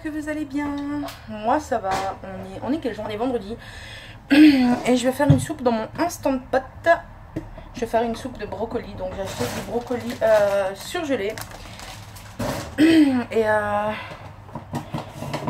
que vous allez bien. Moi ça va, on est quel jour? On est vendredi. Et je vais faire une soupe dans mon Instant Pot. Je vais faire une soupe de brocoli. Donc j'ai acheté du brocoli surgelé. Et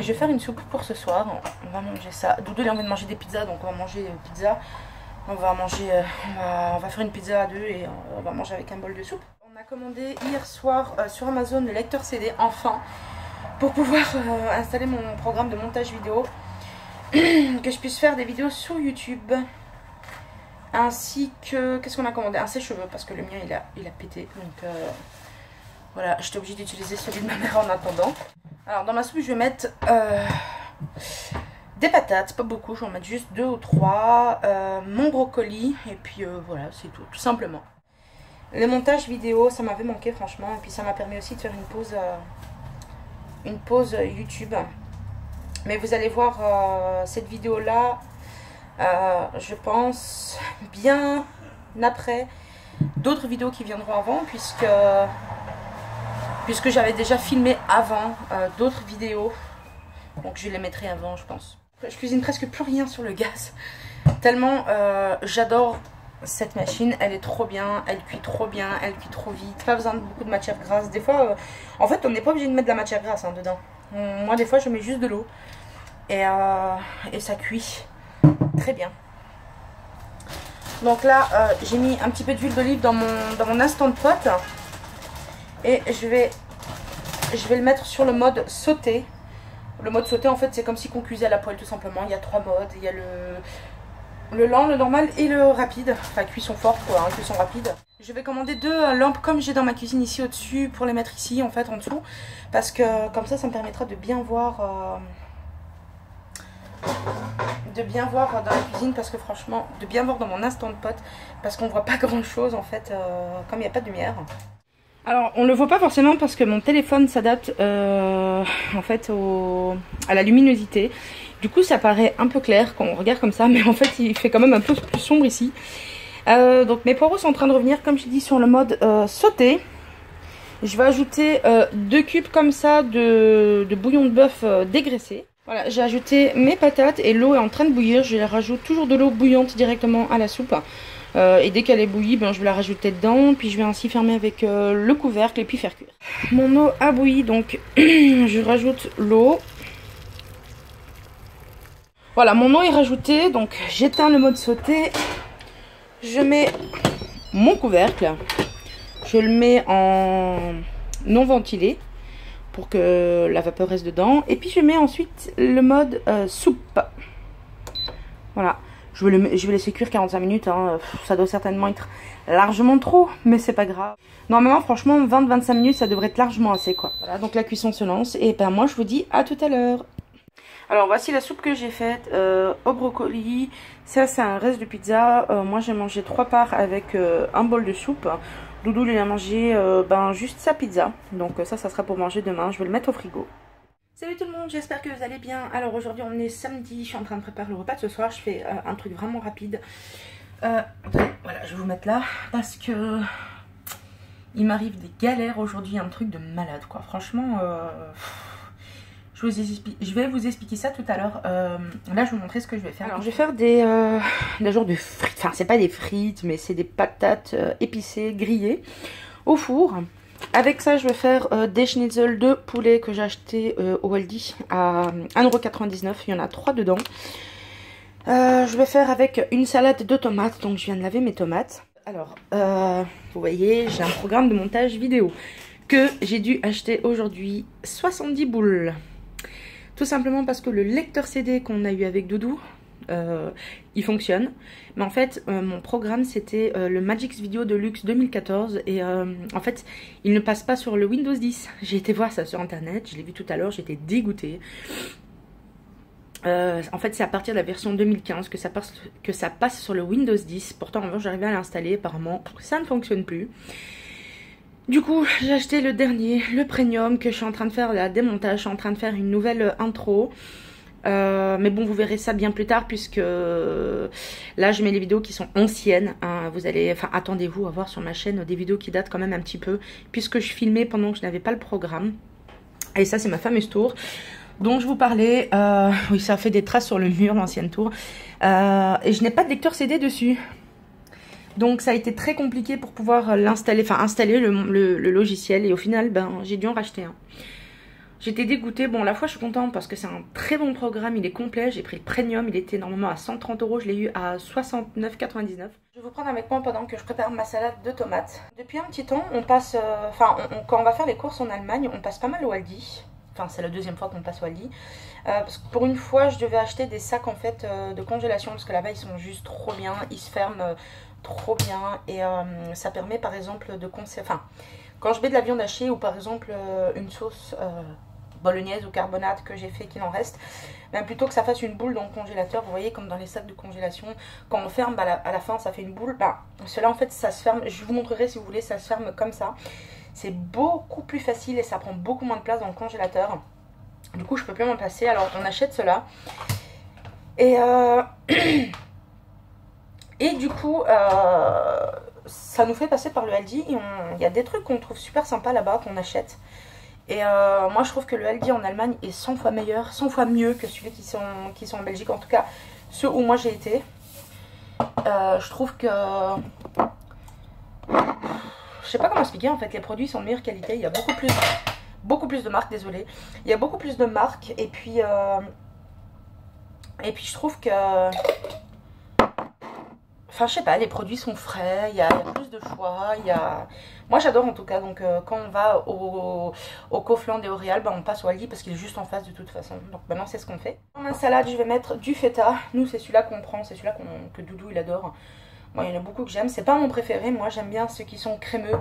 je vais faire une soupe pour ce soir. On va manger ça. Doudou il a envie de manger des pizzas, donc on va manger des pizzas. On va faire une pizza à deux et on va manger avec un bol de soupe. On a commandé hier soir sur Amazon le lecteur CD, enfin, pour pouvoir installer mon programme de montage vidéo, que je puisse faire des vidéos sur YouTube, ainsi que, qu'est-ce qu'on a commandé? Un sèche-cheveux, parce que le mien il a pété, donc voilà, j'étais obligée d'utiliser celui de ma mère en attendant. Alors dans ma soupe je vais mettre des patates, pas beaucoup, je vais en mettre juste 2 ou 3, mon brocoli, et puis voilà, c'est tout simplement. Le montage vidéo, ça m'avait manqué franchement, et puis ça m'a permis aussi de faire une pause YouTube. Mais vous allez voir cette vidéo là, je pense, bien après d'autres vidéos qui viendront avant, puisque j'avais déjà filmé avant d'autres vidéos. Donc je les mettrai avant, je pense. Je cuisine presque plus rien sur le gaz, tellement j'adore cette machine. Elle est trop bien, elle cuit trop bien, elle cuit trop vite. Pas besoin de beaucoup de matière grasse. Des fois, en fait, on n'est pas obligé de mettre de la matière grasse dedans. Moi, des fois, je mets juste de l'eau et ça cuit très bien. Donc là, j'ai mis un petit peu d'huile d'olive dans mon Instant Pot et je vais le mettre sur le mode sauté. Le mode sauté, en fait, c'est comme si on cuisait à la poêle, tout simplement. Il y a 3 modes. Il y a le lent, le normal et le rapide. Enfin, cuisson forte, quoi, hein, cuisson rapide. Je vais commander 2 lampes comme j'ai dans ma cuisine ici au-dessus, pour les mettre ici, en fait, en dessous. Parce que comme ça me permettra de bien voir... dans la cuisine, parce que franchement, de bien voir dans mon Instant Pot, parce qu'on voit pas grand-chose, en fait, comme il n'y a pas de lumière. Alors, on le voit pas forcément parce que mon téléphone s'adapte en fait à la luminosité. Du coup, ça paraît un peu clair quand on regarde comme ça, mais en fait, il fait quand même un peu plus sombre ici. Donc, mes poireaux sont en train de revenir, comme je dis, sur le mode sauté. Je vais ajouter 2 cubes comme ça de bouillon de bœuf dégraissé. Voilà, j'ai ajouté mes patates et l'eau est en train de bouillir. Je rajoute toujours de l'eau bouillante directement à la soupe. Et dès qu'elle est bouillie, ben, je vais la rajouter dedans. Puis je vais ainsi fermer avec le couvercle et puis faire cuire. Mon eau a bouilli, donc je rajoute l'eau. Voilà, mon eau est rajoutée, donc j'éteins le mode sauté. Je mets mon couvercle. Je le mets en non ventilé pour que la vapeur reste dedans. Et puis je mets ensuite le mode soupe. Voilà. Je vais laisser cuire 45 minutes, hein. Ça doit certainement être largement trop, mais c'est pas grave. Normalement, franchement, 20-25 minutes, ça devrait être largement assez, quoi. Voilà, donc la cuisson se lance, et ben moi, je vous dis à tout à l'heure. Alors, voici la soupe que j'ai faite au brocoli. Ça, c'est un reste de pizza. Moi, j'ai mangé 3 parts avec un bol de soupe. Doudou, il a mangé juste sa pizza. Donc ça sera pour manger demain. Je vais le mettre au frigo. Salut tout le monde, j'espère que vous allez bien. Alors aujourd'hui on est samedi, je suis en train de préparer le repas de ce soir. Je fais un truc vraiment rapide. Voilà, je vais vous mettre là parce que il m'arrive des galères aujourd'hui, un truc de malade quoi. Franchement, je vais vous expliquer ça tout à l'heure. Là je vais vous montrer ce que je vais faire. Alors je vais faire des genres de frites, enfin c'est pas des frites mais c'est des patates épicées, grillées au four. Avec ça, je vais faire des schnitzel de poulet que j'ai acheté au Aldi à 1,99 €. Il y en a 3 dedans. Je vais faire avec une salade de tomates. Donc, je viens de laver mes tomates. Alors, vous voyez, j'ai un programme de montage vidéo que j'ai dû acheter aujourd'hui 70 boules. Tout simplement parce que le lecteur CD qu'on a eu avec Doudou, il fonctionne. Mais en fait mon programme c'était le Magix Video Deluxe 2014 et en fait il ne passe pas sur le Windows 10. J'ai été voir ça sur internet, je l'ai vu tout à l'heure, j'étais dégoûtée. En fait c'est à partir de la version 2015 que ça passe sur le Windows 10. Pourtant avant j'arrivais à l'installer, apparemment ça ne fonctionne plus. Du coup j'ai acheté le dernier, le premium, que je suis en train de faire la démontage. Je suis en train de faire une nouvelle intro. Mais bon, vous verrez ça bien plus tard puisque là je mets les vidéos qui sont anciennes, hein. Vous allez, enfin attendez-vous à voir sur ma chaîne des vidéos qui datent quand même un petit peu, puisque je filmais pendant que je n'avais pas le programme. Et ça c'est ma fameuse tour. dont je vous parlais. Oui, ça a fait des traces sur le mur, l'ancienne tour. Et je n'ai pas de lecteur CD dessus. Donc ça a été très compliqué pour pouvoir l'installer, enfin installer le logiciel. Et au final, ben, j'ai dû en racheter un. J'étais dégoûtée. Bon, à la fois, je suis contente parce que c'est un très bon programme. Il est complet. J'ai pris le premium. Il était normalement à 130 €. Je l'ai eu à 69,99 €. Je vais vous prendre avec moi pendant que je prépare ma salade de tomates. Depuis un petit temps, on passe... quand on va faire les courses en Allemagne, on passe pas mal au Aldi. Enfin, c'est la deuxième fois qu'on passe au Aldi. Parce que pour une fois, je devais acheter des sacs en fait de congélation. Parce que là-bas, ils sont juste trop bien. Ils se ferment trop bien. Et ça permet par exemple de conserver... Enfin, quand je mets de la viande hachée ou par exemple une sauce... bolognaise ou carbonate que j'ai fait qu'il en reste, ben plutôt que ça fasse une boule dans le congélateur, vous voyez comme dans les sacs de congélation, quand on ferme, ben à la fin ça fait une boule, ben cela en fait ça se ferme, je vous montrerai si vous voulez, ça se ferme comme ça, c'est beaucoup plus facile et ça prend beaucoup moins de place dans le congélateur, du coup je peux plus m'en passer, alors on achète cela, et et du coup ça nous fait passer par le Aldi, et il y a des trucs qu'on trouve super sympas là-bas qu'on achète. Et moi je trouve que le Aldi en Allemagne est 100 fois meilleur, 100 fois mieux que celui qui sont en Belgique. En tout cas, ceux où moi j'ai été. Je trouve que... Je sais pas comment expliquer en fait, les produits sont de meilleure qualité. Il y a beaucoup plus de marques, désolé. Il y a beaucoup plus de marques et puis je trouve que... Enfin, je sais pas, les produits sont frais, il y a plus de choix, Moi, j'adore en tout cas, donc quand on va au Kaufland et au Real, ben, on passe au Aldi parce qu'il est juste en face de toute façon. Donc maintenant, c'est ce qu'on fait. Dans ma salade, je vais mettre du feta. Nous, c'est celui-là qu'on prend, c'est celui-là que Doudou, il adore. Moi, il y en a beaucoup que j'aime. C'est pas mon préféré, moi, j'aime bien ceux qui sont crémeux.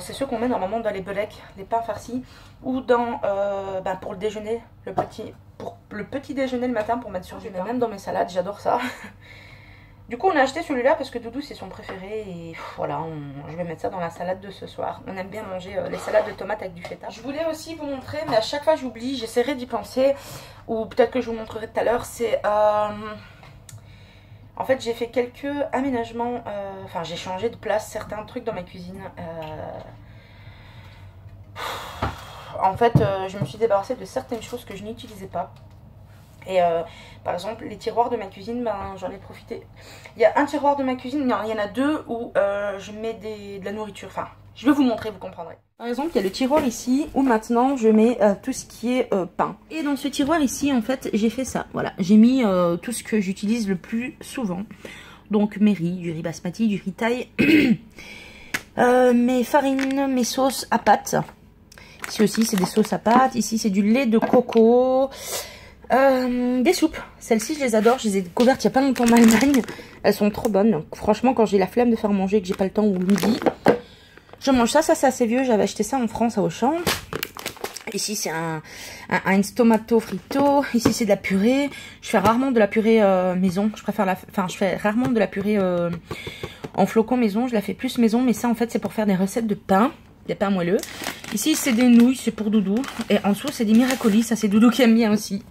C'est ceux qu'on met normalement dans les beureks, les pains farcis, ou dans, pour le déjeuner, pour le petit déjeuner le matin pour mettre sur du pain. Même dans mes salades, j'adore ça. Du coup on a acheté celui-là parce que Doudou c'est son préféré et voilà, je vais mettre ça dans la salade de ce soir. On aime bien manger les salades de tomates avec du feta. Je voulais aussi vous montrer, mais à chaque fois j'oublie, j'essaierai d'y penser, ou peut-être que je vous montrerai tout à l'heure, c'est... En fait j'ai fait quelques aménagements, enfin j'ai changé de place certains trucs dans ma cuisine. En fait je me suis débarrassée de certaines choses que je n'utilisais pas. Et par exemple les tiroirs de ma cuisine, ben, j'en ai profité. Il y a un tiroir de ma cuisine, non, il y en a deux où je mets de la nourriture. Enfin, je vais vous montrer, vous comprendrez. Par exemple, il y a le tiroir ici où maintenant je mets tout ce qui est pain. Et dans ce tiroir ici, en fait, j'ai fait ça. Voilà, j'ai mis tout ce que j'utilise le plus souvent. Donc mes riz, du riz basmati, du riz thaï, mes farines, mes sauces à pâte. Ici aussi, c'est des sauces à pâte. Ici, c'est du lait de coco. Des soupes, celles-ci je les adore, je les ai découvertes il n'y a pas longtemps en Allemagne, elles sont trop bonnes. Donc, franchement quand j'ai la flemme de faire manger, que j'ai pas le temps ou le midi, je mange ça, c'est assez vieux, j'avais acheté ça en France à Auchan. Ici c'est un Heinz tomato frito, ici c'est de la purée, je fais rarement de la purée maison, je fais rarement de la purée en flocons maison, je la fais plus maison, mais ça en fait c'est pour faire des recettes de pain. Des pains moelleux. Ici c'est des nouilles, c'est pour Doudou. Et en dessous c'est des miracolis, ça c'est Doudou qui aime bien aussi.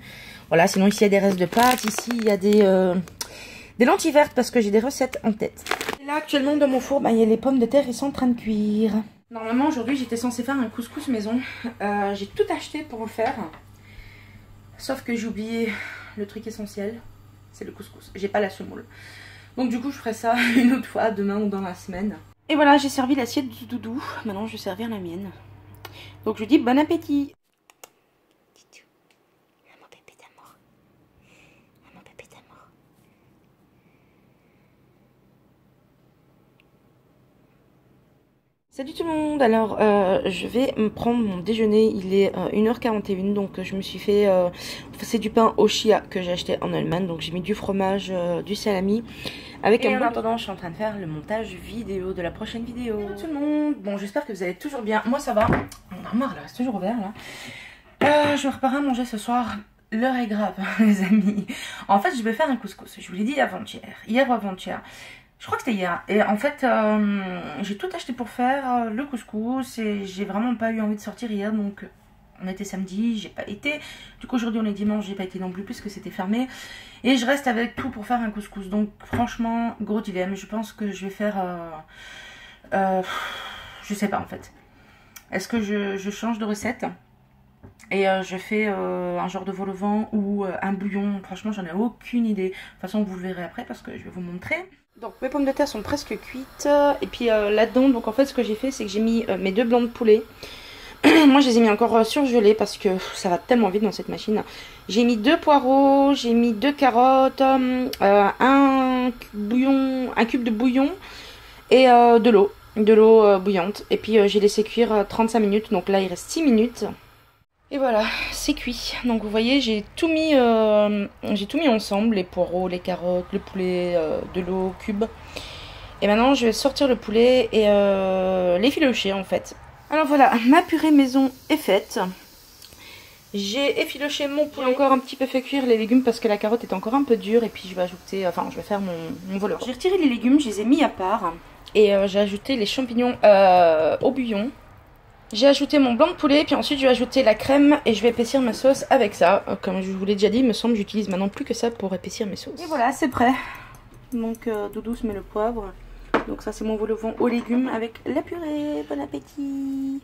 Voilà, sinon ici il y a des restes de pâtes. Ici il y a des lentilles vertes parce que j'ai des recettes en tête. Et là actuellement dans mon four, il y a les pommes de terre, ils sont en train de cuire. Normalement aujourd'hui j'étais censée faire un couscous maison. J'ai tout acheté pour le faire. Sauf que j'ai oublié le truc essentiel, c'est le couscous. J'ai pas la semoule. Donc du coup je ferai ça une autre fois, demain ou dans la semaine. Et voilà, j'ai servi l'assiette du Doudou. Maintenant, je vais servir la mienne. Donc, je dis bon appétit. Mon pépé d'amour. Mon pépé d'amour. Salut tout le monde. Alors, je vais me prendre mon déjeuner. Il est 1h41. Donc, je me suis fait... c'est du pain au chia que j'ai acheté en Allemagne. Donc, j'ai mis du fromage, du salami. Avec et en attendant, je suis en train de faire le montage vidéo de la prochaine vidéo. Hello tout le monde. Bon, j'espère que vous allez toujours bien. Moi, ça va. Mon armoire, là, c'est toujours ouvert, là. Je me prépare à manger ce soir. L'heure est grave, les amis. En fait, je vais faire un couscous. Je vous l'ai dit avant-hier. Hier ou avant-hier. Je crois que c'était hier. Et en fait, j'ai tout acheté pour faire le couscous. Et j'ai vraiment pas eu envie de sortir hier. Donc, on était samedi, j'ai pas été. Du coup, aujourd'hui, on est dimanche, j'ai pas été non plus puisque c'était fermé. Et je reste avec tout pour faire un couscous. Donc, franchement, gros dilemme. Je pense que je vais faire... je sais pas, en fait. Est-ce que je change de recette? Et je fais un genre de vol au vent ou un bouillon. Franchement, j'en ai aucune idée. De toute façon, vous le verrez après parce que je vais vous montrer. Donc mes pommes de terre sont presque cuites. Et puis là-dedans, donc en fait, ce que j'ai fait, c'est que j'ai mis mes 2 blancs de poulet. Moi, je les ai mis encore surgelés parce que ça va tellement vite dans cette machine. J'ai mis 2 poireaux, j'ai mis 2 carottes, un cube de bouillon et de l'eau bouillante. Et puis j'ai laissé cuire 35 minutes. Donc là, il reste 6 minutes. Et voilà, c'est cuit. Donc vous voyez, j'ai tout mis ensemble, les poireaux, les carottes, le poulet, de l'eau, cube. Et maintenant, je vais sortir le poulet et l'effilocher en fait. Alors voilà, ma purée maison est faite. J'ai effiloché mon poulet. J'ai encore un petit peu fait cuire les légumes parce que la carotte est encore un peu dure. Et puis je vais ajouter, enfin je vais faire mon vol au vent. J'ai retiré les légumes, je les ai mis à part. Et j'ai ajouté les champignons au bouillon. J'ai ajouté mon blanc de poulet, puis ensuite je vais ajouter la crème et je vais épaissir ma sauce avec ça. Comme je vous l'ai déjà dit, il me semble que j'utilise maintenant plus que ça pour épaissir mes sauces. Et voilà, c'est prêt. Donc Doudou se met le poivre. Donc ça c'est mon vol au vent aux légumes avec la purée. Bon appétit!